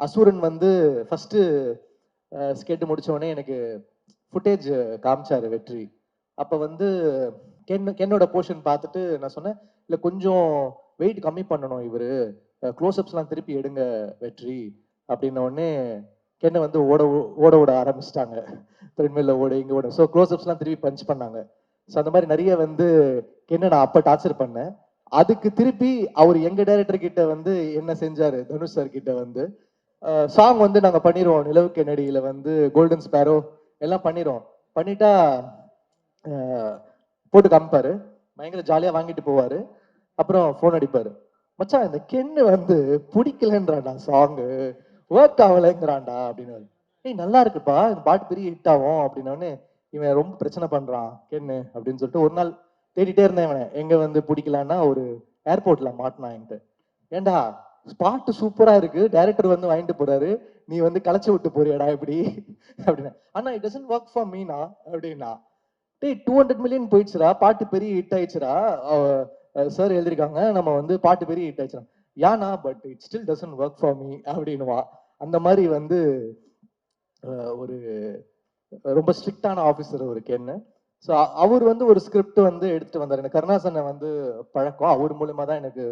அசுரன் வந்து ஃபர்ஸ்ட் ஸ்கெட் முடிச்ச உடனே எனக்கு ஃபுட்டேஜ் காமிச்சாரு வெற்றி. அப்ப வந்து கென்னோட போர்ஷன் பார்த்துட்டு நான் சொன்னேன், இல்ல கொஞ்சம் வெயிட் கம்மி பண்ணணும் இவரு, க்ளோஸ்அப்ஸ்லாம் திருப்பி எடுங்க வெற்றி அப்படின்ன உடனே கென்னை வந்து ஓட ஓட ஆரம்பிச்சிட்டாங்க. த்ரெட்மில்ல ஓட இங்க ஓட. ஸோ க்ளோஸ்அப்ஸ்லாம் திருப்பி பஞ்ச் பண்ணாங்க. ஸோ அந்த மாதிரி நிறைய வந்து கென்னை நான் அப்ப டார்ச்சர் பண்ணேன். அதுக்கு திருப்பி அவர் எங்க டைரக்டர் கிட்ட வந்து என்ன செஞ்சாரு, தனுஷ் சார் கிட்ட வந்து சாங் வந்து நாங்க பண்ணிடுவோம். நிலவு கென்னடியில வந்து கோல்டன் ஸ்பேரோ எல்லாம் பண்ணிடுவோம். பண்ணிட்டா போட்டு காமிப்பாரு, பயங்கர ஜாலியா வாங்கிட்டு போவாரு. அப்புறம் போன் அடிப்பாரு, மச்சான் இந்த கென்னு வந்து பிடிக்கலன்றான்டா, சாங்கு ஒர்க் ஆகலைங்கிறான்டா அப்படின்னு. ஏய் நல்லா இருக்குப்பா, இந்த பாட்டு பெரிய ஹிட் ஆகும் அப்படின்னோடனே, இவன் ரொம்ப பிரச்சனை பண்றான் கென்னு அப்படின்னு சொல்லிட்டு ஒரு நாள் தேடிட்டே இருந்தேன். இவனை எங்க வந்து பிடிக்கலான்னா ஒரு ஏர்போர்ட்ல மாட்டினான் என்கிட்ட. ஏண்டா ஸ்பாட் சூப்பரா இருக்கு, டைரக்டர் வந்து வாங்கிட்டு போறாரு, நீ வந்து களைச்சு விட்டு போறியாடா இப்படி அப்படின்னா. ஆனா it doesn't work for Meena அப்படின்னா. டேய் 200 மில்லியன் போயிடுச்சுடா, பாட்டு பெரிய ஹிட் ஆயிடுச்சுடா, சார் எழுதிருக்காங்க, நம்ம வந்து பாட்டு பெரிய ஹிட் ஆயிடுச்சுடா. யானா but it still doesn't work for me அப்படின்னுவா. அந்த மாதிரி வந்து ஒரு ரொம்ப ஸ்ட்ரிக்டான ஆஃபீஸர் ஒரு கென்னு. ஸோ அவர் வந்து ஒரு ஸ்கிரிப்ட் வந்து எடுத்துட்டு வந்தார். எனக்கு கருணாசனை வந்து பழக்கம், அவர் மூலமா தான் எனக்கு